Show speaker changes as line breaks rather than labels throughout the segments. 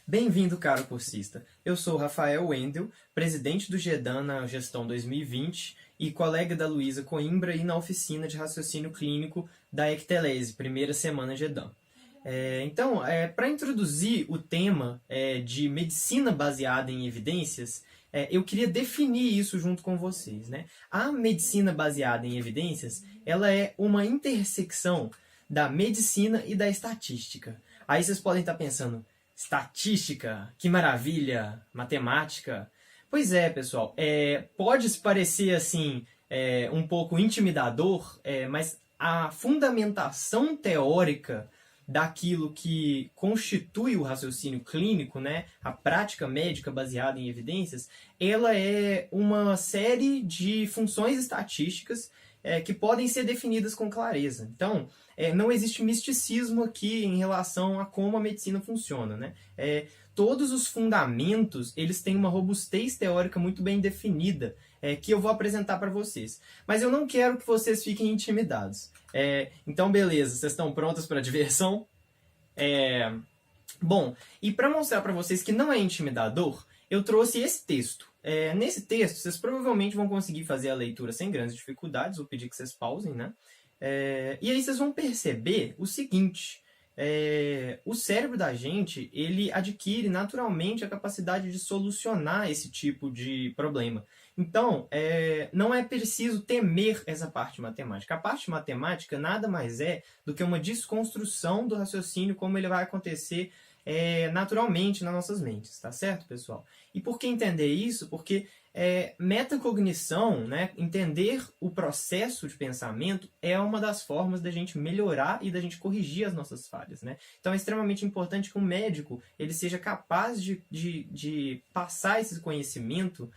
Bem-vindo, caro cursista. Eu sou Rafael Wendel, presidente do GEDAN na gestão 2020 e colega da Luísa Coimbra e na oficina de raciocínio clínico da Ectelese, primeira semana GEDAN. Para introduzir o tema de medicina baseada em evidências, eu queria definir isso junto com vocês, né? A medicina baseada em evidências, ela é uma intersecção da medicina e da estatística. Aí vocês podem estar pensando, estatística, que maravilha, matemática. Pois é, pessoal, pode se parecer assim um pouco intimidador, mas a fundamentação teórica daquilo que constitui o raciocínio clínico, né, a prática médica baseada em evidências, ela é uma série de funções estatísticas que podem ser definidas com clareza. Então, não existe misticismo aqui em relação a como a medicina funciona, né? Todos os fundamentos, eles têm uma robustez teórica muito bem definida, que eu vou apresentar para vocês. Mas eu não quero que vocês fiquem intimidados. Então, beleza, vocês estão prontos para a diversão? Bom, e para mostrar para vocês que não é intimidador, eu trouxe esse texto. Nesse texto, vocês provavelmente vão conseguir fazer a leitura sem grandes dificuldades, vou pedir que vocês pausem, né? E aí vocês vão perceber o seguinte, o cérebro da gente, ele adquire naturalmente a capacidade de solucionar esse tipo de problema. Então, não é preciso temer essa parte matemática. A parte matemática nada mais é do que uma desconstrução do raciocínio, como ele vai acontecer naturalmente nas nossas mentes, tá certo, pessoal? E por que entender isso? Porque metacognição, né, entender o processo de pensamento é uma das formas da gente melhorar e da gente corrigir as nossas falhas, né? Então é extremamente importante que o médico ele seja capaz de passar esse conhecimento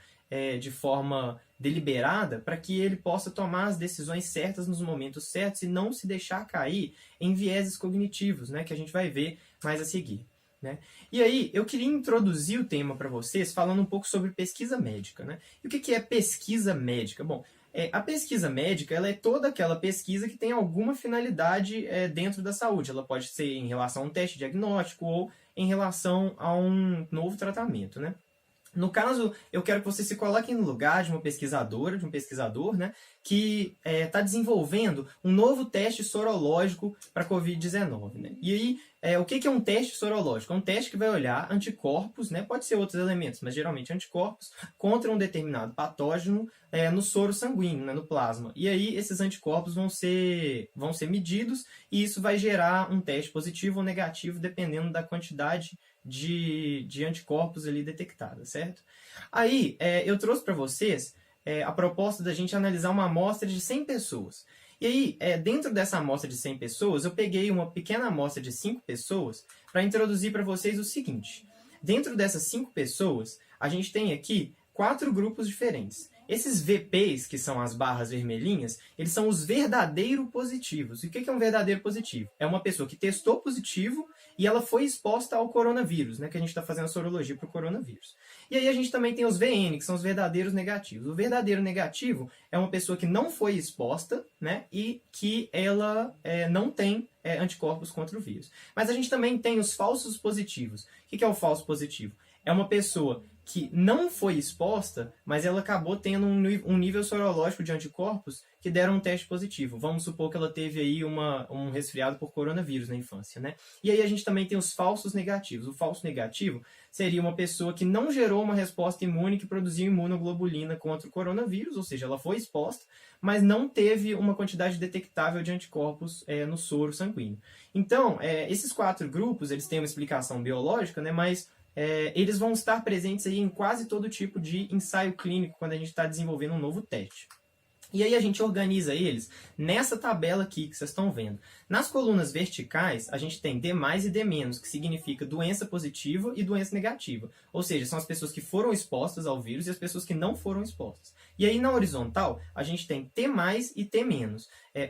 de forma deliberada para que ele possa tomar as decisões certas nos momentos certos e não se deixar cair em vieses cognitivos, né, que a gente vai ver mais a seguir. Né? E aí, eu queria introduzir o tema para vocês falando um pouco sobre pesquisa médica. Né? E o que é pesquisa médica? Bom, a pesquisa médica ela é toda aquela pesquisa que tem alguma finalidade dentro da saúde. Ela pode ser em relação a um teste diagnóstico ou em relação a um novo tratamento. Né? No caso, eu quero que você se coloque no lugar de uma pesquisadora, de um pesquisador, né, que está desenvolvendo um novo teste sorológico para a Covid-19. Né? E aí, o que é um teste sorológico? É um teste que vai olhar anticorpos, né, pode ser outros elementos, mas geralmente anticorpos, contra um determinado patógeno no soro sanguíneo, né, no plasma. E aí, esses anticorpos vão ser medidos e isso vai gerar um teste positivo ou negativo, dependendo da quantidade de anticorpos ali detectada, certo? Aí, eu trouxe para vocês a proposta da gente analisar uma amostra de 100 pessoas. E aí, dentro dessa amostra de 100 pessoas, eu peguei uma pequena amostra de 5 pessoas para introduzir para vocês o seguinte. Dentro dessas 5 pessoas, a gente tem aqui 4 grupos diferentes. Esses VPs, que são as barras vermelhinhas, eles são os verdadeiros positivos. E o que é um verdadeiro positivo? É uma pessoa que testou positivo e ela foi exposta ao coronavírus, né, que a gente está fazendo a sorologia para o coronavírus. E aí a gente também tem os VN, que são os verdadeiros negativos. O verdadeiro negativo é uma pessoa que não foi exposta, né, e que ela não tem anticorpos contra o vírus. Mas a gente também tem os falsos positivos. O que é o falso positivo? É uma pessoa que não foi exposta, mas ela acabou tendo um nível sorológico de anticorpos que deram um teste positivo. Vamos supor que ela teve aí um resfriado por coronavírus na infância, né? E aí a gente também tem os falsos negativos. O falso negativo seria uma pessoa que não gerou uma resposta imune que produziu imunoglobulina contra o coronavírus, ou seja, ela foi exposta, mas não teve uma quantidade detectável de anticorpos no soro sanguíneo. Então, esses 4 grupos, eles têm uma explicação biológica, né? Mas eles vão estar presentes aí em quase todo tipo de ensaio clínico quando a gente está desenvolvendo um novo teste. E aí a gente organiza eles nessa tabela aqui que vocês estão vendo. Nas colunas verticais, a gente tem D+, e D-, que significa doença positiva e doença negativa. Ou seja, são as pessoas que foram expostas ao vírus e as pessoas que não foram expostas. E aí na horizontal, a gente tem T+, e T-.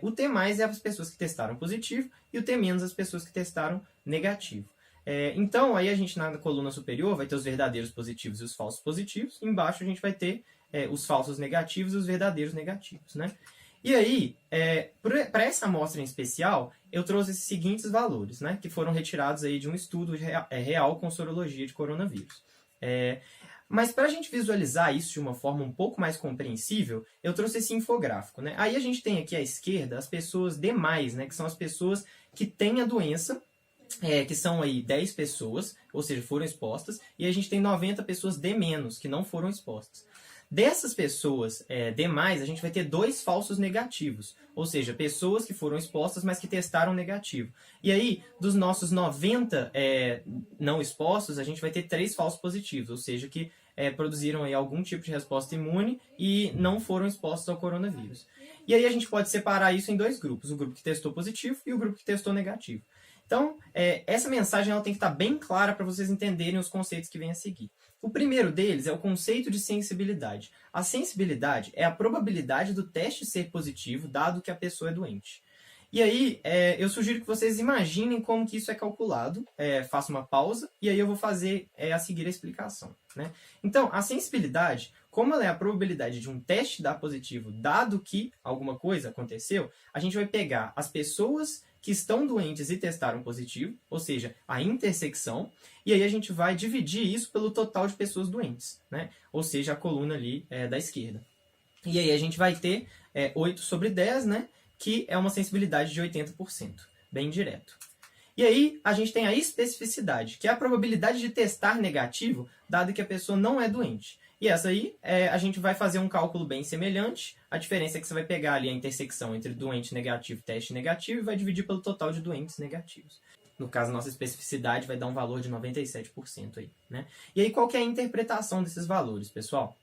O T+, é as pessoas que testaram positivo e o T- as pessoas que testaram negativo. Então, aí a gente na coluna superior vai ter os verdadeiros positivos e os falsos positivos. Embaixo a gente vai ter os falsos negativos e os verdadeiros negativos. Né? E aí, para essa amostra em especial, eu trouxe esses seguintes valores, né, que foram retirados aí de um estudo real com sorologia de coronavírus. Mas para a gente visualizar isso de uma forma um pouco mais compreensível, eu trouxe esse infográfico, né? Aí a gente tem aqui à esquerda as pessoas demais, né, que são as pessoas que têm a doença, que são aí 10 pessoas, ou seja, foram expostas, e a gente tem 90 pessoas D-, que não foram expostas. Dessas pessoas demais, a gente vai ter 2 falsos negativos, ou seja, pessoas que foram expostas, mas que testaram negativo. E aí, dos nossos 90 não expostos, a gente vai ter 3 falsos positivos, ou seja, que produziram aí algum tipo de resposta imune e não foram expostos ao coronavírus. E aí a gente pode separar isso em 2 grupos, o grupo que testou positivo e o grupo que testou negativo. Então, essa mensagem ela tem que estar bem clara para vocês entenderem os conceitos que vêm a seguir. O primeiro deles é o conceito de sensibilidade. A sensibilidade é a probabilidade do teste ser positivo, dado que a pessoa é doente. E aí, eu sugiro que vocês imaginem como que isso é calculado. Faço uma pausa e aí eu vou fazer a seguir a explicação, né? Então, a sensibilidade, como ela é a probabilidade de um teste dar positivo, dado que alguma coisa aconteceu, a gente vai pegar as pessoas que estão doentes e testaram positivo, ou seja, a intersecção, e aí a gente vai dividir isso pelo total de pessoas doentes, né? Ou seja, a coluna ali da esquerda. E aí a gente vai ter 8 sobre 10, né? Que é uma sensibilidade de 80%, bem direto. E aí a gente tem a especificidade, que é a probabilidade de testar negativo, dado que a pessoa não é doente. E essa aí, a gente vai fazer um cálculo bem semelhante. A diferença é que você vai pegar ali a intersecção entre doente negativo e teste negativo e vai dividir pelo total de doentes negativos. No caso, nossa especificidade vai dar um valor de 97% aí, né? E aí, qual que é a interpretação desses valores, pessoal?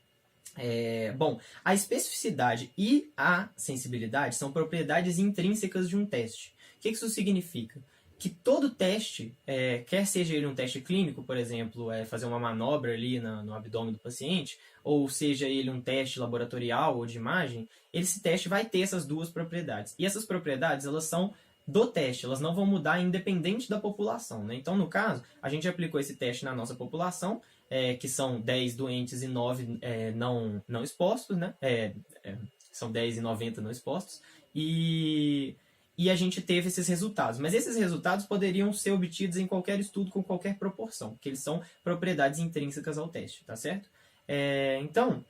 Bom, a especificidade e a sensibilidade são propriedades intrínsecas de um teste. O que isso significa? Que todo teste, quer seja ele um teste clínico, por exemplo, fazer uma manobra ali no abdômen do paciente, ou seja ele um teste laboratorial ou de imagem, esse teste vai ter essas 2 propriedades. E essas propriedades, elas são do teste, elas não vão mudar independente da população, né? Então, no caso, a gente aplicou esse teste na nossa população, que são 10 doentes e 9 não expostos, né? São 10 e 90 não expostos, e a gente teve esses resultados. Mas esses resultados poderiam ser obtidos em qualquer estudo com qualquer proporção, porque eles são propriedades intrínsecas ao teste, tá certo? Então,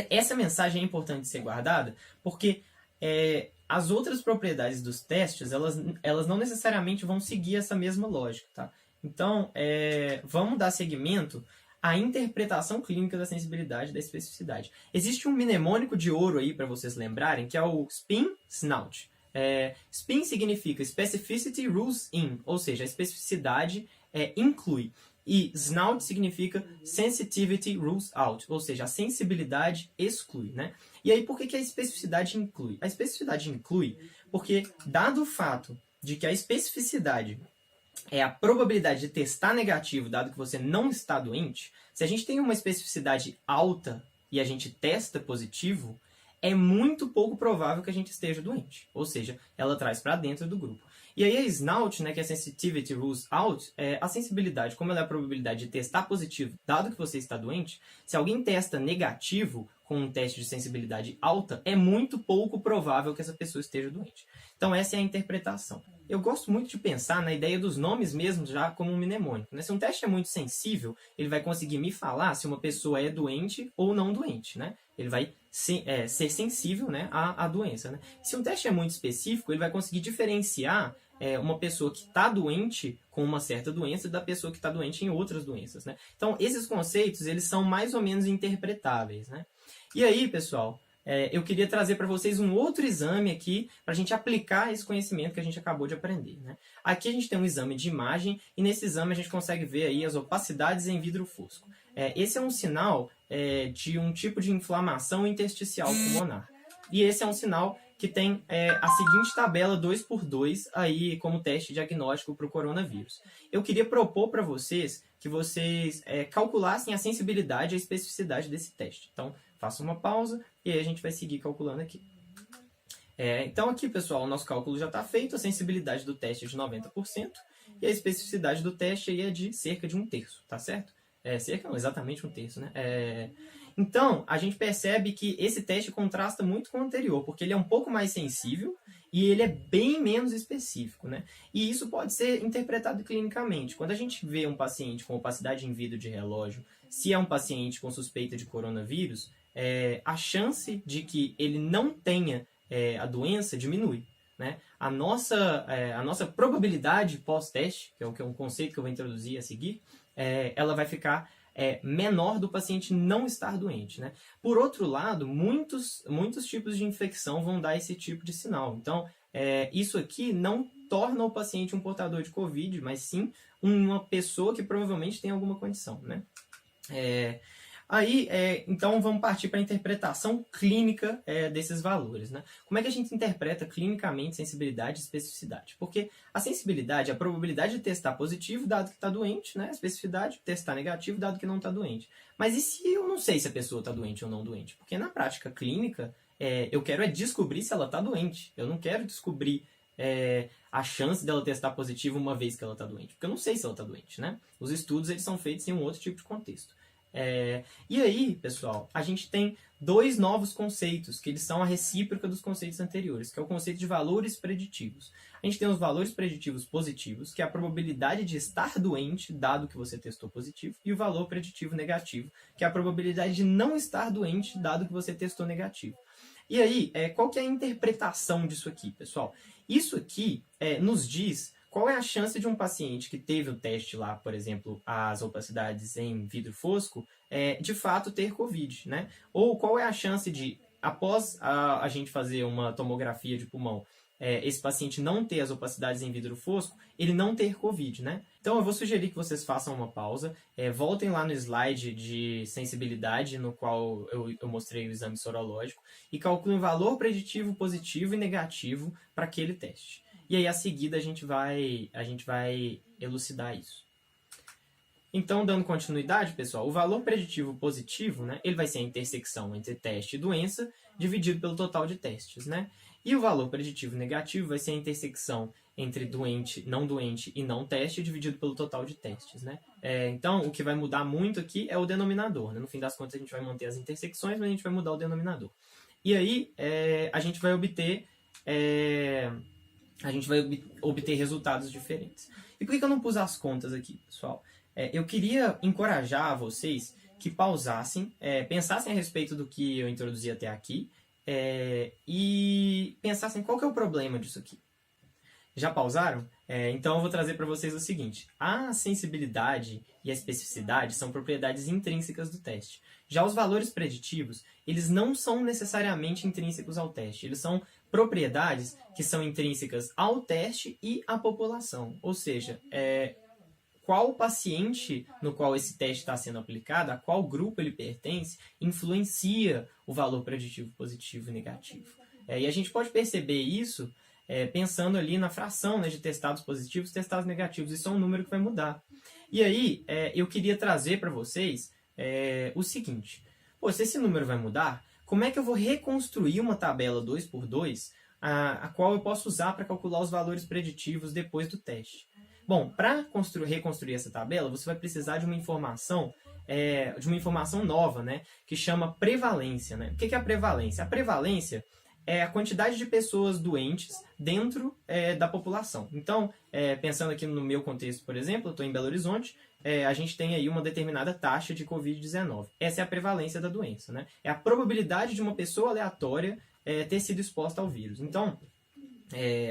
essa mensagem é importante ser guardada, porque as outras propriedades dos testes, elas não necessariamente vão seguir essa mesma lógica, tá? Então, vamos dar seguimento à interpretação clínica da sensibilidade e da especificidade. Existe um mnemônico de ouro aí para vocês lembrarem, que é o SPIN-SNOUT. SPIN significa Specificity Rules In, ou seja, a especificidade inclui. E SNOUT significa Sensitivity Rules Out, ou seja, a sensibilidade exclui, né? E aí, por que a especificidade inclui? A especificidade inclui porque, dado o fato de que a especificidade é a probabilidade de testar negativo, dado que você não está doente, se a gente tem uma especificidade alta e a gente testa positivo, é muito pouco provável que a gente esteja doente. Ou seja, ela traz para dentro do grupo. E aí a SNOUT, né, que é Sensitivity Rules Out, a sensibilidade, como ela é a probabilidade de testar positivo, dado que você está doente, se alguém testa negativo com um teste de sensibilidade alta, é muito pouco provável que essa pessoa esteja doente. Então essa é a interpretação. Eu gosto muito de pensar na ideia dos nomes mesmo já como um mnemônico, né? Se um teste é muito sensível, ele vai conseguir me falar se uma pessoa é doente ou não doente, né? Ele vai ser sensível, né, à doença, né? Se um teste é muito específico, ele vai conseguir diferenciar uma pessoa que está doente com uma certa doença da pessoa que está doente em outras doenças, né? Então, esses conceitos, eles são mais ou menos interpretáveis, né? E aí, pessoal, eu queria trazer para vocês um outro exame aqui para a gente aplicar esse conhecimento que a gente acabou de aprender, né? Aqui a gente tem um exame de imagem e nesse exame a gente consegue ver aí as opacidades em vidro fosco. Esse é um sinal de um tipo de inflamação intersticial pulmonar. E esse é um sinal que tem a seguinte tabela 2x2 aí como teste diagnóstico para o coronavírus. Eu queria propor para vocês que vocês calculassem a sensibilidade e a especificidade desse teste. Então, faça uma pausa e aí a gente vai seguir calculando aqui. Então aqui, pessoal, o nosso cálculo já está feito, a sensibilidade do teste é de 90% e a especificidade do teste aí é de cerca de 1/3, tá certo? Cerca não, exatamente 1/3, né? Então, a gente percebe que esse teste contrasta muito com o anterior, porque ele é um pouco mais sensível e ele é bem menos específico, né? E isso pode ser interpretado clinicamente. Quando a gente vê um paciente com opacidade em vidro de relógio, se é um paciente com suspeita de coronavírus, a chance de que ele não tenha a doença diminui, né? A nossa probabilidade pós-teste, que é um conceito que eu vou introduzir a seguir, ela vai ficar menor do paciente não estar doente, né? Por outro lado, muitos tipos de infecção vão dar esse tipo de sinal. Então, isso aqui não torna o paciente um portador de Covid, mas sim uma pessoa que provavelmente tem alguma condição, né? Então, vamos partir para a interpretação clínica desses valores, né? Como é que a gente interpreta clinicamente sensibilidade e especificidade? Porque a sensibilidade é a probabilidade de testar positivo, dado que está doente, né? A especificidade, testar negativo, dado que não está doente. Mas e se eu não sei se a pessoa está doente ou não doente? Porque na prática clínica, eu quero descobrir se ela está doente. Eu não quero descobrir a chance dela testar positivo uma vez que ela está doente. Porque eu não sei se ela está doente, né? Os estudos eles são feitos em um outro tipo de contexto. E aí, pessoal, a gente tem dois novos conceitos, que eles são a recíproca dos conceitos anteriores, que é o conceito de valores preditivos. A gente tem os valores preditivos positivos, que é a probabilidade de estar doente, dado que você testou positivo, e o valor preditivo negativo, que é a probabilidade de não estar doente, dado que você testou negativo. E aí, qual que é a interpretação disso aqui, pessoal? Isso aqui nos diz qual é a chance de um paciente que teve o teste lá, por exemplo, as opacidades em vidro fosco, de fato ter Covid, né? Ou qual é a chance de, após a gente fazer uma tomografia de pulmão, esse paciente não ter as opacidades em vidro fosco, ele não ter Covid, né? Então eu vou sugerir que vocês façam uma pausa, voltem lá no slide de sensibilidade, no qual eu mostrei o exame sorológico, e calculem o valor preditivo positivo e negativo para aquele teste. E aí, a seguida, a gente vai elucidar isso. Então, dando continuidade, pessoal, o valor preditivo positivo, né, ele vai ser a intersecção entre teste e doença, dividido pelo total de testes, né? E o valor preditivo negativo vai ser a intersecção entre doente, e não teste, dividido pelo total de testes, né? Então, o que vai mudar muito aqui é o denominador, né? No fim das contas, a gente vai manter as intersecções, mas a gente vai mudar o denominador. E aí, a gente vai obter resultados diferentes. E por que eu não pus as contas aqui, pessoal? Eu queria encorajar vocês que pausassem, pensassem a respeito do que eu introduzi até aqui, e pensassem qual que é o problema disso aqui. Já pausaram? Então eu vou trazer para vocês o seguinte. A sensibilidade e a especificidade são propriedades intrínsecas do teste. Já os valores preditivos, eles não são necessariamente intrínsecos ao teste. Eles são propriedades que são intrínsecas ao teste e à população. Ou seja, qual paciente no qual esse teste está sendo aplicado, a qual grupo ele pertence, influencia o valor preditivo positivo e negativo. E a gente pode perceber isso pensando ali na fração, né, de testados positivos e testados negativos. Isso é um número que vai mudar. E aí, eu queria trazer para vocês o seguinte. Se esse número vai mudar, como é que eu vou reconstruir uma tabela 2x2, a qual eu posso usar para calcular os valores preditivos depois do teste? Bom, para reconstruir essa tabela, você vai precisar de uma informação nova, né, que chama prevalência, né? O que é a prevalência? A prevalência é a quantidade de pessoas doentes dentro da população. Então, pensando aqui no meu contexto, por exemplo, eu estou em Belo Horizonte, a gente tem aí uma determinada taxa de Covid-19. Essa é a prevalência da doença, né? É a probabilidade de uma pessoa aleatória ter sido exposta ao vírus. Então,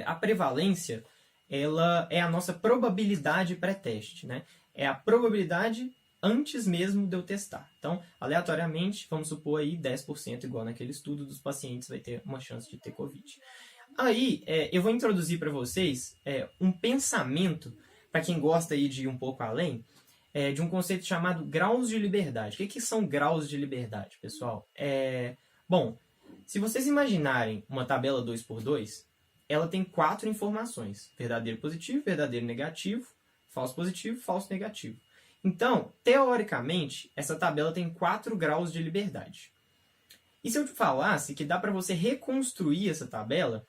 a prevalência, ela é a nossa probabilidade pré-teste, né? É a probabilidade antes mesmo de eu testar. Então, aleatoriamente, vamos supor aí 10%, igual naquele estudo, dos pacientes vai ter uma chance de ter Covid. Aí, eu vou introduzir para vocês um pensamento, para quem gosta aí de ir um pouco além, de um conceito chamado graus de liberdade. O que são graus de liberdade, pessoal? Bom, se vocês imaginarem uma tabela 2x2, ela tem 4 informações. Verdadeiro positivo, verdadeiro negativo, falso positivo, falso negativo. Então, teoricamente, essa tabela tem 4 graus de liberdade. E se eu te falasse que dá para você reconstruir essa tabela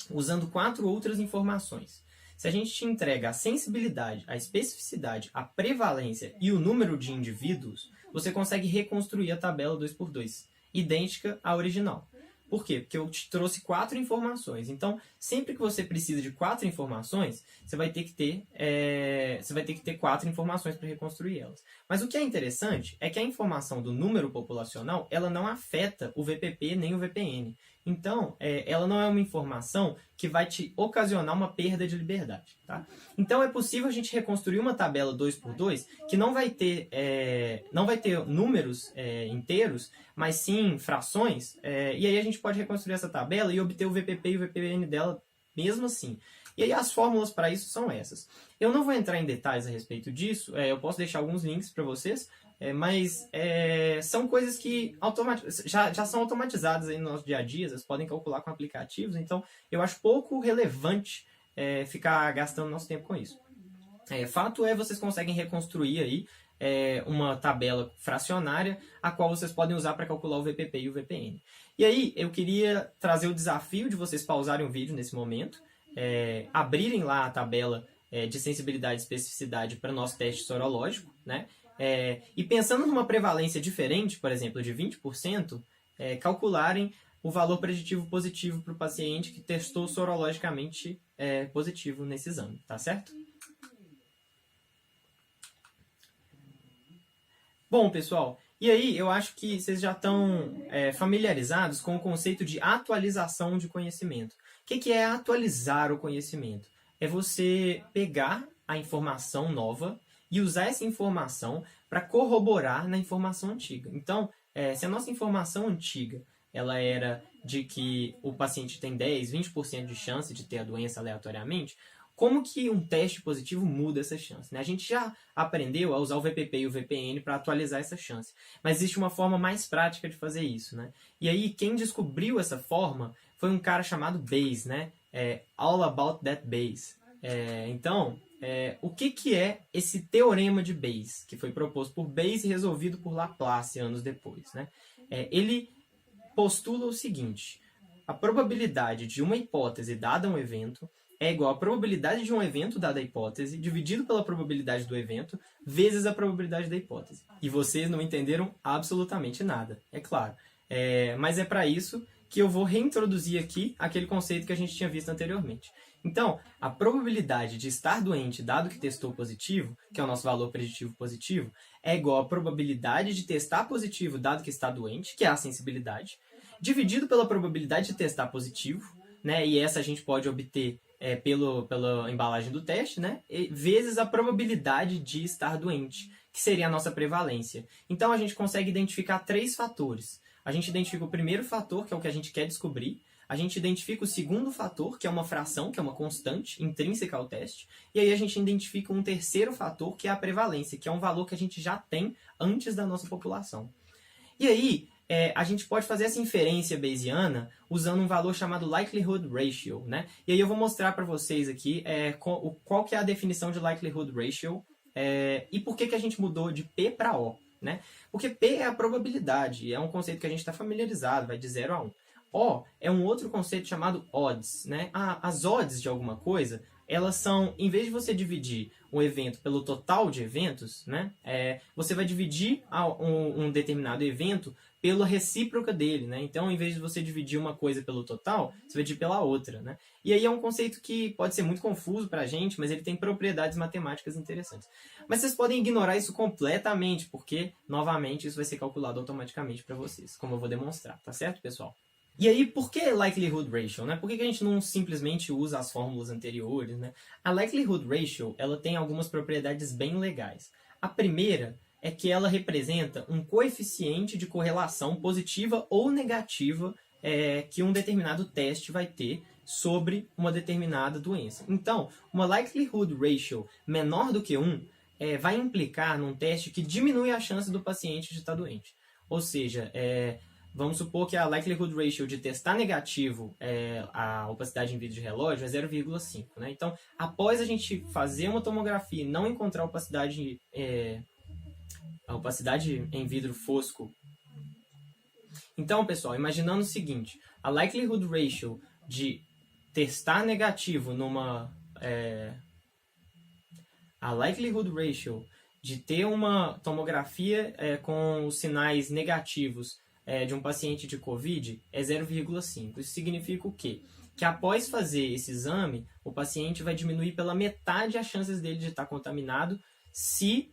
usando 4 outras informações? Se a gente te entrega a sensibilidade, a especificidade, a prevalência e o número de indivíduos, você consegue reconstruir a tabela 2x2, idêntica à original. Por quê? Porque eu te trouxe 4 informações. Então, sempre que você precisa de 4 informações, você vai ter que ter 4 informações para reconstruir elas. Mas o que é interessante é que a informação do número populacional, ela não afeta o VPP nem o VPN. Então, ela não é uma informação que vai te ocasionar uma perda de liberdade. Tá? Então, é possível a gente reconstruir uma tabela 2x2 que não vai ter números inteiros, mas sim frações, e aí a gente pode reconstruir essa tabela e obter o VPP e o VPN dela mesmo assim. E aí as fórmulas para isso são essas. Eu não vou entrar em detalhes a respeito disso, eu posso deixar alguns links para vocês, mas são coisas que já são automatizadas aí no nosso dia a dia, vocês podem calcular com aplicativos, então eu acho pouco relevante ficar gastando nosso tempo com isso. Fato é, vocês conseguem reconstruir aí uma tabela fracionária, a qual vocês podem usar para calcular o VPP e o VPN. E aí, eu queria trazer o desafio de vocês pausarem o vídeo nesse momento, abrirem lá a tabela de sensibilidade e especificidade para o nosso teste sorológico, né? E pensando numa prevalência diferente, por exemplo, de 20%, calcularem o valor preditivo positivo para o paciente que testou sorologicamente positivo nesse exame, tá certo? Bom, pessoal, e aí eu acho que vocês já estão familiarizados com o conceito de atualização de conhecimento. O que é atualizar o conhecimento? É você pegar a informação nova e usar essa informação para corroborar na informação antiga. Então, se a nossa informação antiga ela era de que o paciente tem 10, 20% de chance de ter a doença aleatoriamente, como que um teste positivo muda essa chance? Né? A gente já aprendeu a usar o VPP e o VPN para atualizar essa chance. Mas existe uma forma mais prática de fazer isso. Né? E aí, quem descobriu essa forma foi um cara chamado Bayes. Né? All About That Bayes. Então, o que é esse teorema de Bayes, que foi proposto por Bayes e resolvido por Laplace anos depois? Né? Ele postula o seguinte: a probabilidade de uma hipótese dada a um evento é igual à probabilidade de um evento dada a hipótese, dividido pela probabilidade do evento, vezes a probabilidade da hipótese. E vocês não entenderam absolutamente nada, é claro. Mas é para isso que eu vou reintroduzir aqui aquele conceito que a gente tinha visto anteriormente. Então, a probabilidade de estar doente, dado que testou positivo, que é o nosso valor preditivo positivo, é igual à probabilidade de testar positivo, dado que está doente, que é a sensibilidade, dividido pela probabilidade de testar positivo, né? E essa a gente pode obter pela embalagem do teste, né? Vezes a probabilidade de estar doente, que seria a nossa prevalência. Então, a gente consegue identificar 3 fatores. A gente identifica o primeiro fator, que é o que a gente quer descobrir. A gente identifica o segundo fator, que é uma fração, que é uma constante intrínseca ao teste. E aí a gente identifica um terceiro fator, que é a prevalência, que é um valor que a gente já tem antes da nossa população. E aí, a gente pode fazer essa inferência bayesiana usando um valor chamado likelihood ratio, né? E aí eu vou mostrar para vocês aqui qual que é a definição de likelihood ratio e por que a gente mudou de P para O, né? Porque P é a probabilidade, é um conceito que a gente está familiarizado, vai de 0 a 1. O é um outro conceito chamado odds, né? As odds de alguma coisa, elas são, em vez de você dividir um evento pelo total de eventos, né? Você vai dividir um determinado evento pela recíproca dele, né? Então, em vez de você dividir uma coisa pelo total, você vai dividir pela outra, né? E aí é um conceito que pode ser muito confuso para a gente, mas ele tem propriedades matemáticas interessantes. Mas vocês podem ignorar isso completamente, porque, novamente, isso vai ser calculado automaticamente para vocês, como eu vou demonstrar, tá certo, pessoal? E aí, por que likelihood ratio? Né? Por que a gente não simplesmente usa as fórmulas anteriores? Né? A likelihood ratio ela tem algumas propriedades bem legais. A primeira é que ela representa um coeficiente de correlação positiva ou negativa que um determinado teste vai ter sobre uma determinada doença. Então, uma likelihood ratio menor do que 1 vai implicar num teste que diminui a chance do paciente de estar doente. Ou seja, vamos supor que a likelihood ratio de testar negativo a opacidade em vidro de relógio é 0,5. Né? Então, após a gente fazer uma tomografia e não encontrar a opacidade em vidro fosco. Então, pessoal, imaginando o seguinte, a likelihood ratio de testar negativo a likelihood ratio de ter uma tomografia com os sinais negativos de um paciente de COVID é 0,5. Isso significa o quê? Que após fazer esse exame, o paciente vai diminuir pela metade as chances dele de estar contaminado se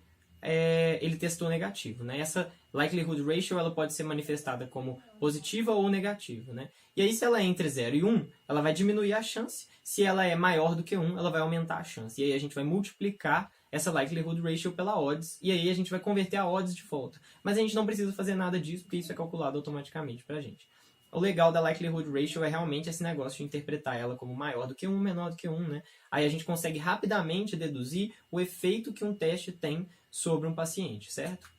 ele testou negativo, né? Essa likelihood ratio ela pode ser manifestada como positiva ou negativa, né? E aí, se ela é entre 0 e 1, ela vai diminuir a chance. Se ela é maior do que 1, ela vai aumentar a chance. E aí a gente vai multiplicar essa likelihood ratio pela odds, e aí a gente vai converter a odds de volta. Mas a gente não precisa fazer nada disso, porque isso é calculado automaticamente pra gente. O legal da likelihood ratio é realmente esse negócio de interpretar ela como maior do que 1, menor do que 1, né? Aí a gente consegue rapidamente deduzir o efeito que um teste tem sobre um paciente, certo?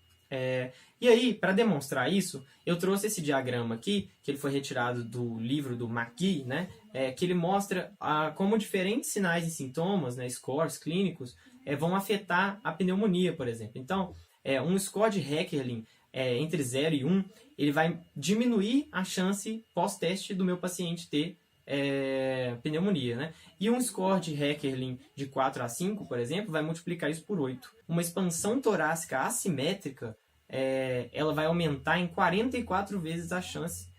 E aí, para demonstrar isso, eu trouxe esse diagrama aqui, que ele foi retirado do livro do McGee, né? Que ele mostra como diferentes sinais e sintomas, né, scores clínicos, vão afetar a pneumonia, por exemplo. Então, um score de Heckerling entre 0 e 1, ele vai diminuir a chance pós-teste do meu paciente ter pneumonia, né? E um score de Heckerling de 4 a 5, por exemplo, vai multiplicar isso por 8. Uma expansão torácica assimétrica, ela vai aumentar em 44 vezes a chance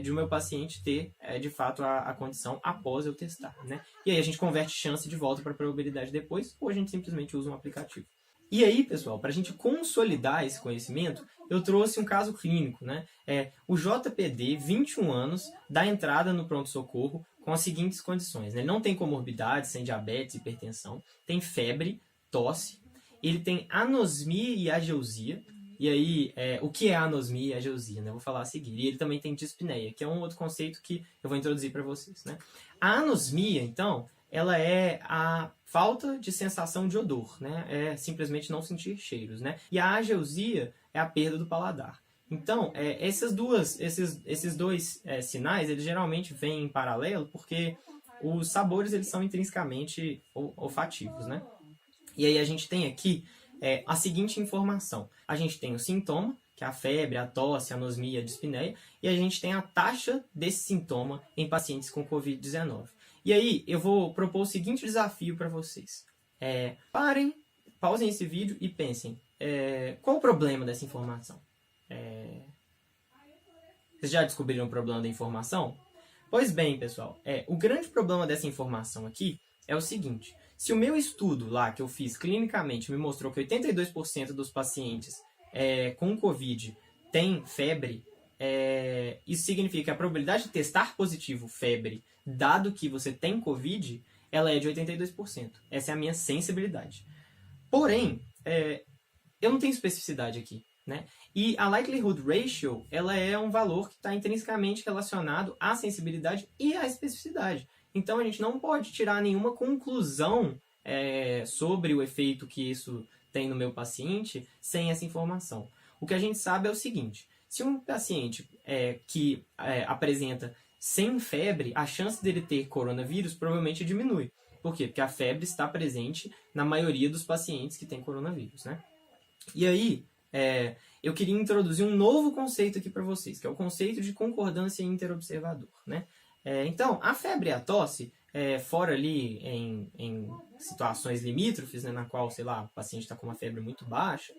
de o meu paciente ter, de fato, a condição após eu testar, né? E aí a gente converte chance de volta para probabilidade depois, ou a gente simplesmente usa um aplicativo. E aí, pessoal, para a gente consolidar esse conhecimento, eu trouxe um caso clínico, né? O JPD, 21 anos, dá entrada no pronto-socorro com as seguintes condições, né? Ele não tem comorbidades, sem diabetes, hipertensão, tem febre, tosse, ele tem anosmia e ageusia. E aí, o que é anosmia e ageusia, né? Eu vou falar a seguir. E ele também tem dispneia, que é um outro conceito que eu vou introduzir para vocês, né? A anosmia, então, ela é a falta de sensação de odor, né? É simplesmente não sentir cheiros, né? E a ageusia é a perda do paladar. Então, esses dois sinais, eles geralmente vêm em paralelo porque os sabores, eles são intrinsecamente olfativos, né? E aí a gente tem aqui a seguinte informação. A gente tem o sintoma, que é a febre, a tosse, a anosmia, a dispneia, e a gente tem a taxa desse sintoma em pacientes com Covid-19. E aí, eu vou propor o seguinte desafio para vocês. Pausem esse vídeo e pensem, qual o problema dessa informação? Vocês já descobriram o problema da informação? Pois bem, pessoal, o grande problema dessa informação aqui é o seguinte. Se o meu estudo lá que eu fiz clinicamente me mostrou que 82% dos pacientes com Covid tem febre, isso significa que a probabilidade de testar positivo febre, dado que você tem Covid, ela é de 82%. Essa é a minha sensibilidade. Porém, eu não tenho especificidade aqui, né? E a likelihood ratio, ela é um valor que está intrinsecamente relacionado à sensibilidade e à especificidade. Então, a gente não pode tirar nenhuma conclusão sobre o efeito que isso tem no meu paciente sem essa informação. O que a gente sabe é o seguinte, se um paciente que apresenta sem febre, a chance dele ter coronavírus provavelmente diminui. Por quê? Porque a febre está presente na maioria dos pacientes que têm coronavírus, né? E aí, eu queria introduzir um novo conceito aqui para vocês, que é o conceito de concordância interobservador, né? Então, a febre e a tosse, fora ali em situações limítrofes, né, na qual, sei lá, o paciente está com uma febre muito baixa,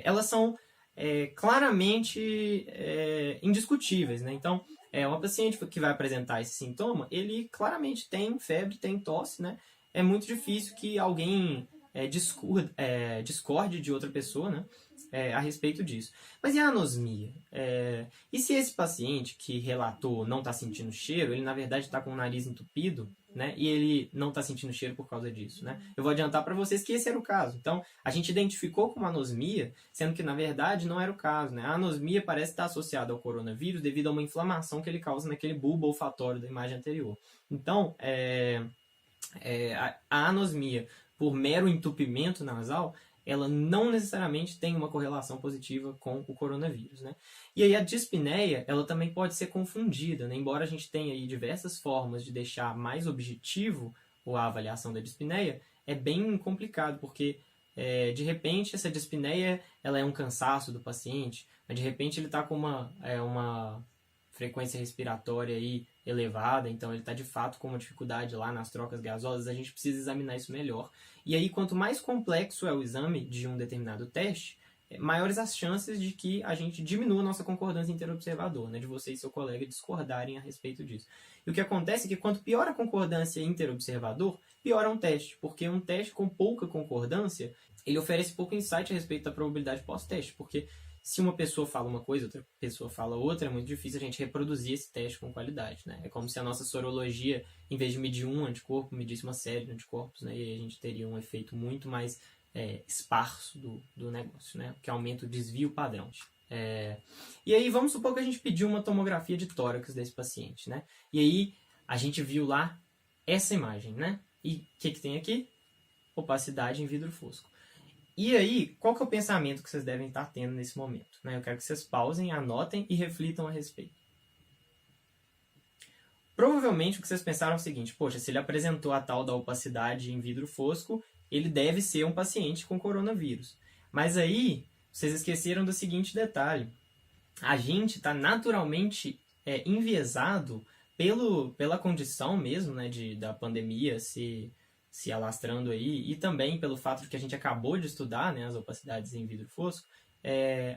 elas são claramente indiscutíveis, né? Então, uma paciente que vai apresentar esse sintoma, ele claramente tem febre, tem tosse, né? É muito difícil que alguém discorde de outra pessoa, né? A respeito disso. Mas e a anosmia? E se esse paciente que relatou não está sentindo cheiro, ele na verdade está com o nariz entupido, né? E ele não está sentindo cheiro por causa disso, né? Eu vou adiantar para vocês que esse era o caso. Então, a gente identificou como anosmia, sendo que na verdade não era o caso, né? A anosmia parece estar associada ao coronavírus devido a uma inflamação que ele causa naquele bulbo olfatório da imagem anterior. Então, a anosmia por mero entupimento nasal, ela não necessariamente tem uma correlação positiva com o coronavírus, né? E aí a dispneia, ela também pode ser confundida, né? Embora a gente tenha aí diversas formas de deixar mais objetivo a avaliação da dispneia, é bem complicado, porque de repente essa dispneia ela é um cansaço do paciente, mas de repente ele está com uma frequência respiratória aí elevada, então ele está de fato com uma dificuldade lá nas trocas gasosas, a gente precisa examinar isso melhor. E aí, quanto mais complexo é o exame de um determinado teste, maiores as chances de que a gente diminua a nossa concordância interobservador, né, de você e seu colega discordarem a respeito disso. E o que acontece é que quanto pior a concordância interobservador, pior é um teste, porque um teste com pouca concordância, ele oferece pouco insight a respeito da probabilidade pós-teste, porque se uma pessoa fala uma coisa, outra pessoa fala outra, é muito difícil a gente reproduzir esse teste com qualidade, né? É como se a nossa sorologia, em vez de medir um anticorpo, medisse uma série de anticorpos, né? E aí a gente teria um efeito muito mais esparso do negócio, né? Que aumenta o desvio padrão. E aí vamos supor que a gente pediu uma tomografia de tórax desse paciente, né? E aí a gente viu lá essa imagem, né? E o que tem aqui? Opacidade em vidro fosco. E aí, qual que é o pensamento que vocês devem estar tendo nesse momento? Né? Eu quero que vocês pausem, anotem e reflitam a respeito. Provavelmente o que vocês pensaram é o seguinte: poxa, se ele apresentou a tal da opacidade em vidro fosco, ele deve ser um paciente com coronavírus. Mas aí, vocês esqueceram do seguinte detalhe: a gente está naturalmente enviesado pela condição mesmo, né, da pandemia se alastrando aí, e também pelo fato de que a gente acabou de estudar, né, as opacidades em vidro fosco,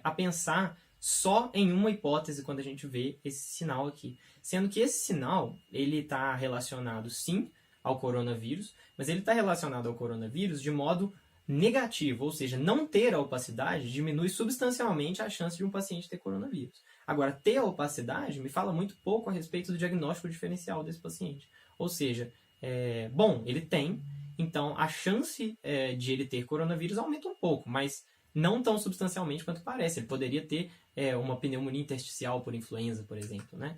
a pensar só em uma hipótese quando a gente vê esse sinal aqui. Sendo que esse sinal, ele está relacionado sim ao coronavírus, mas ele está relacionado ao coronavírus de modo negativo, ou seja, não ter a opacidade diminui substancialmente a chance de um paciente ter coronavírus. Agora, ter a opacidade me fala muito pouco a respeito do diagnóstico diferencial desse paciente. Ou seja, bom, ele tem, então a chance de ele ter coronavírus aumenta um pouco, mas não tão substancialmente quanto parece. Ele poderia ter uma pneumonia intersticial por influenza, por exemplo, né?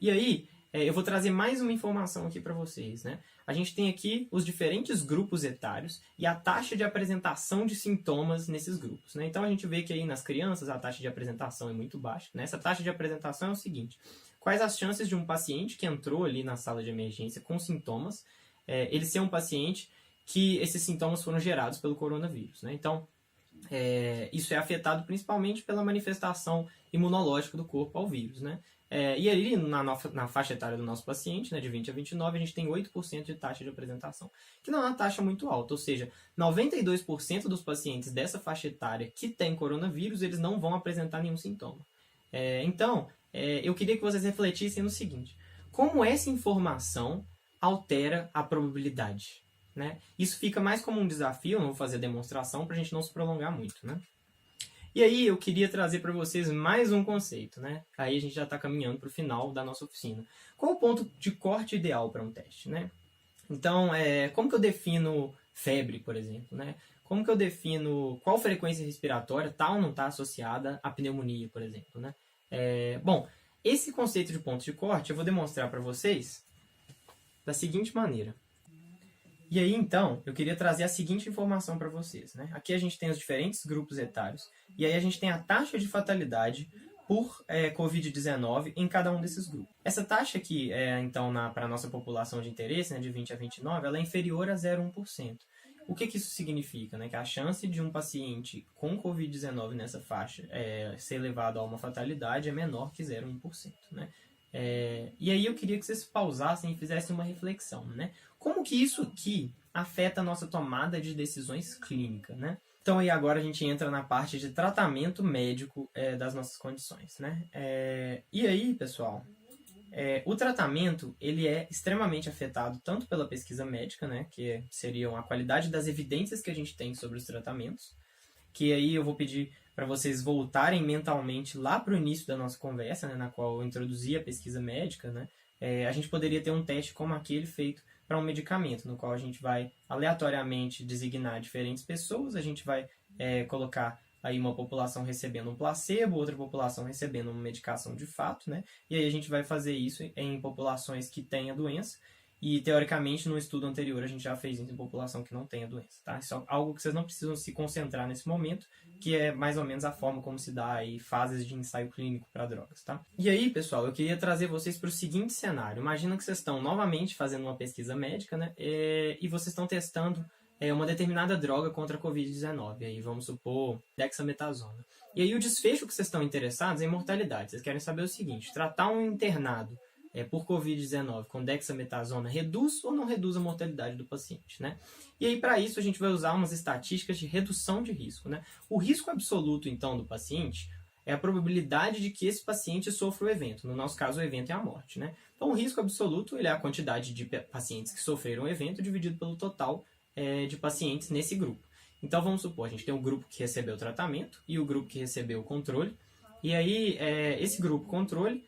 E aí, eu vou trazer mais uma informação aqui para vocês, né? A gente tem aqui os diferentes grupos etários e a taxa de apresentação de sintomas nesses grupos, né? Então a gente vê que aí nas crianças a taxa de apresentação é muito baixa, né? Essa taxa de apresentação é o seguinte: quais as chances de um paciente que entrou ali na sala de emergência com sintomas, ele ser um paciente que esses sintomas foram gerados pelo coronavírus, né? Então, isso é afetado principalmente pela manifestação imunológica do corpo ao vírus, né? E ali, na faixa etária do nosso paciente, né, de 20 a 29, a gente tem 8% de taxa de apresentação, que não é uma taxa muito alta, ou seja, 92% dos pacientes dessa faixa etária que tem coronavírus, eles não vão apresentar nenhum sintoma. Então, eu queria que vocês refletissem no seguinte: como essa informação altera a probabilidade? Né? Isso fica mais como um desafio, eu não vou fazer demonstração para a gente não se prolongar muito, né? E aí eu queria trazer para vocês mais um conceito, né? Aí a gente já está caminhando para o final da nossa oficina. Qual o ponto de corte ideal para um teste, né? Então, como que eu defino febre, por exemplo, né? Como que eu defino qual frequência respiratória está ou não está associada à pneumonia, por exemplo, né? Bom, esse conceito de ponto de corte eu vou demonstrar para vocês da seguinte maneira. E aí, então, eu queria trazer a seguinte informação para vocês, né? Aqui a gente tem os diferentes grupos etários, e aí a gente tem a taxa de fatalidade por Covid-19 em cada um desses grupos. Essa taxa aqui, então, para a nossa população de interesse, né, de 20 a 29, ela é inferior a 0,1%. O que isso significa? Né? Que a chance de um paciente com Covid-19 nessa faixa ser levado a uma fatalidade é menor que 0,1%. Né? E aí eu queria que vocês pausassem e fizessem uma reflexão, né? Como que isso aqui afeta a nossa tomada de decisões clínicas, né? Então aí agora a gente entra na parte de tratamento médico das nossas condições, né? E aí, pessoal, o tratamento ele é extremamente afetado tanto pela pesquisa médica, né? Que seriam a qualidade das evidências que a gente tem sobre os tratamentos, que aí eu vou pedir para vocês voltarem mentalmente lá para o início da nossa conversa, né, na qual eu introduzi a pesquisa médica, né? A gente poderia ter um teste como aquele feito para um medicamento, no qual a gente vai aleatoriamente designar diferentes pessoas, a gente vai colocar aí uma população recebendo um placebo, outra população recebendo uma medicação de fato, né? E aí a gente vai fazer isso em populações que têm a doença, e, teoricamente, no estudo anterior, a gente já fez isso em população que não tem a doença, tá? Isso é algo que vocês não precisam se concentrar nesse momento, que é mais ou menos a forma como se dá aí fases de ensaio clínico para drogas, tá? E aí, pessoal, eu queria trazer vocês para o seguinte cenário. Imagina que vocês estão novamente fazendo uma pesquisa médica, né? E vocês estão testando uma determinada droga contra a Covid-19. Aí vamos supor dexametasona. E aí o desfecho que vocês estão interessados é em mortalidade. Vocês querem saber o seguinte: tratar um internado por Covid-19 com dexametasona reduz ou não reduz a mortalidade do paciente, né? E aí, para isso, a gente vai usar umas estatísticas de redução de risco, né? O risco absoluto, então, do paciente é a probabilidade de que esse paciente sofra o evento. No nosso caso, o evento é a morte, né? Então, o risco absoluto ele é a quantidade de pacientes que sofreram o evento dividido pelo total de pacientes nesse grupo. Então, vamos supor, a gente tem um grupo que recebeu o tratamento e o grupo que recebeu o controle. E aí, esse grupo controle,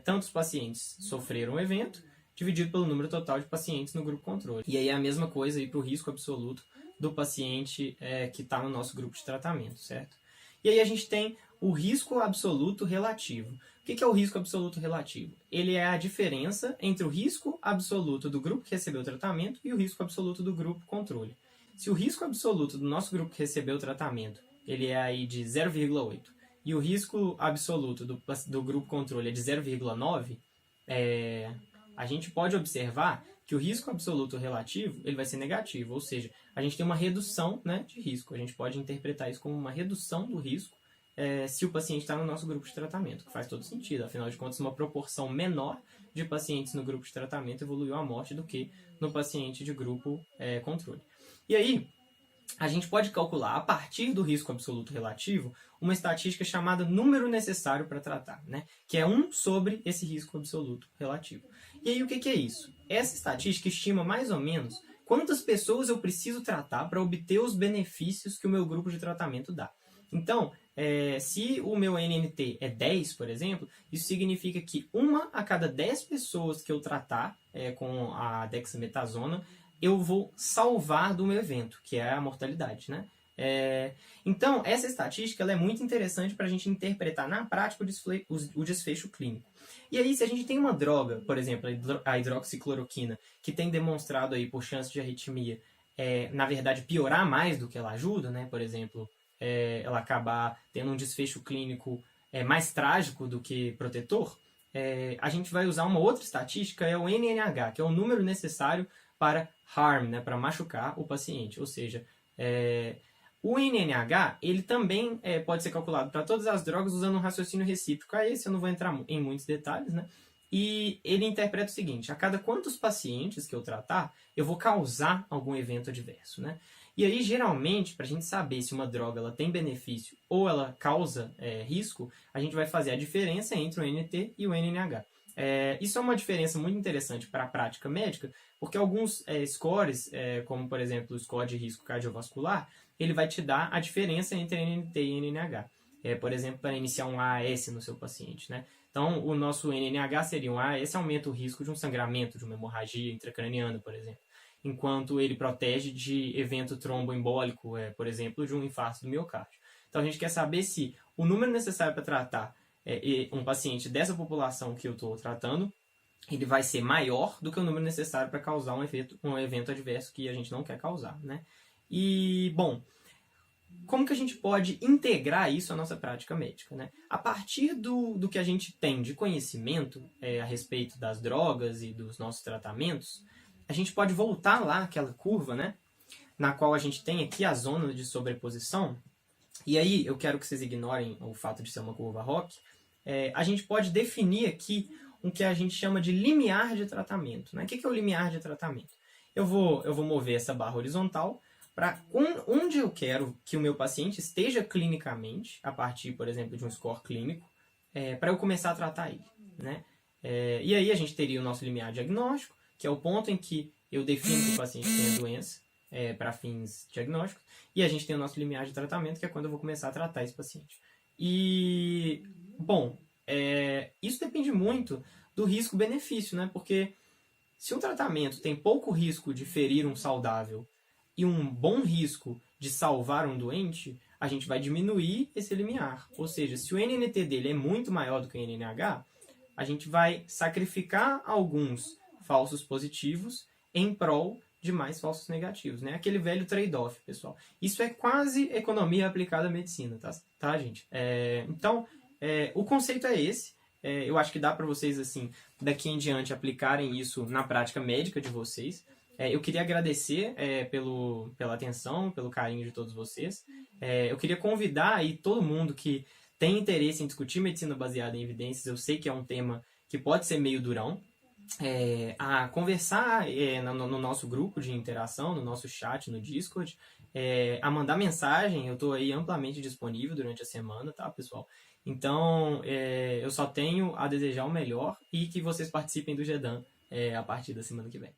tantos pacientes sofreram o evento, dividido pelo número total de pacientes no grupo controle. E aí é a mesma coisa para o risco absoluto do paciente que está no nosso grupo de tratamento, certo? E aí a gente tem o risco absoluto relativo. O que é o risco absoluto relativo? Ele é a diferença entre o risco absoluto do grupo que recebeu o tratamento e o risco absoluto do grupo controle. Se o risco absoluto do nosso grupo que recebeu o tratamento ele é aí de 0,8 e o risco absoluto do grupo controle é de 0,9, a gente pode observar que o risco absoluto relativo ele vai ser negativo, ou seja, a gente tem uma redução, né, de risco. A gente pode interpretar isso como uma redução do risco se o paciente está no nosso grupo de tratamento, que faz todo sentido. Afinal de contas, uma proporção menor de pacientes no grupo de tratamento evoluiu à morte do que no paciente de grupo controle. E aí, a gente pode calcular, a partir do risco absoluto relativo, uma estatística chamada número necessário para tratar, né? Que é 1 sobre esse risco absoluto relativo. E aí, o que é isso? Essa estatística estima mais ou menos quantas pessoas eu preciso tratar para obter os benefícios que o meu grupo de tratamento dá. Então, se o meu NNT é 10, por exemplo, isso significa que 1 a cada 10 pessoas que eu tratar com a dexametasona, eu vou salvar do meu evento, que é a mortalidade, né? Então, essa estatística ela é muito interessante para a gente interpretar na prática o desfecho clínico. E aí, se a gente tem uma droga, por exemplo, a hidroxicloroquina, que tem demonstrado aí por chance de arritmia, na verdade, piorar mais do que ela ajuda, né? Por exemplo, ela acabar tendo um desfecho clínico mais trágico do que protetor, a gente vai usar uma outra estatística, é o NNH, que é o número necessário para harm, né, para machucar o paciente. Ou seja, o NNH ele também pode ser calculado para todas as drogas usando um raciocínio recíproco. A esse eu não vou entrar em muitos detalhes, né? E ele interpreta o seguinte: a cada quantos pacientes que eu tratar, eu vou causar algum evento adverso, né? E aí, geralmente, para a gente saber se uma droga ela tem benefício ou ela causa risco, a gente vai fazer a diferença entre o NT e o NNH. Isso é uma diferença muito interessante para a prática médica, porque alguns scores, como por exemplo o score de risco cardiovascular, ele vai te dar a diferença entre NNT e NNH. Por exemplo, para iniciar um AAS no seu paciente, né? Então, o nosso NNH seria um AAS aumenta o risco de um sangramento, de uma hemorragia intracraniana, por exemplo, enquanto ele protege de evento tromboembólico, por exemplo, de um infarto do miocárdio. Então, a gente quer saber se o número necessário para tratar um paciente dessa população que eu estou tratando, ele vai ser maior do que o número necessário para causar um evento adverso que a gente não quer causar, né? E, bom, como que a gente pode integrar isso à nossa prática médica, né? A partir do que a gente tem de conhecimento a respeito das drogas e dos nossos tratamentos, a gente pode voltar lá aquela curva, né? Na qual a gente tem aqui a zona de sobreposição. E aí, eu quero que vocês ignorem o fato de ser uma curva ROC. A gente pode definir aqui o que a gente chama de limiar de tratamento, né? O que é o limiar de tratamento? Eu vou mover essa barra horizontal para onde eu quero que o meu paciente esteja clinicamente, a partir, por exemplo, de um score clínico, para eu começar a tratar ele, né? E aí a gente teria o nosso limiar diagnóstico, que é o ponto em que eu defino que o paciente tem a doença para fins diagnósticos, e a gente tem o nosso limiar de tratamento, que é quando eu vou começar a tratar esse paciente. E, bom, isso depende muito do risco-benefício, né? Porque se um tratamento tem pouco risco de ferir um saudável e um bom risco de salvar um doente, a gente vai diminuir esse limiar. Ou seja, se o NNT dele é muito maior do que o NNH, a gente vai sacrificar alguns falsos positivos em prol de mais falsos negativos, né? Aquele velho trade-off, pessoal. Isso é quase economia aplicada à medicina, tá gente? Então, o conceito é esse. Eu acho que dá para vocês, assim, daqui em diante, aplicarem isso na prática médica de vocês. Eu queria agradecer pela atenção, pelo carinho de todos vocês. Eu queria convidar aí todo mundo que tem interesse em discutir medicina baseada em evidências. Eu sei que é um tema que pode ser meio durão, a conversar no nosso grupo de interação, no nosso chat, no Discord, a mandar mensagem. Eu estou aí amplamente disponível durante a semana, tá, pessoal? Então, eu só tenho a desejar o melhor e que vocês participem do GEDAN a partir da semana que vem.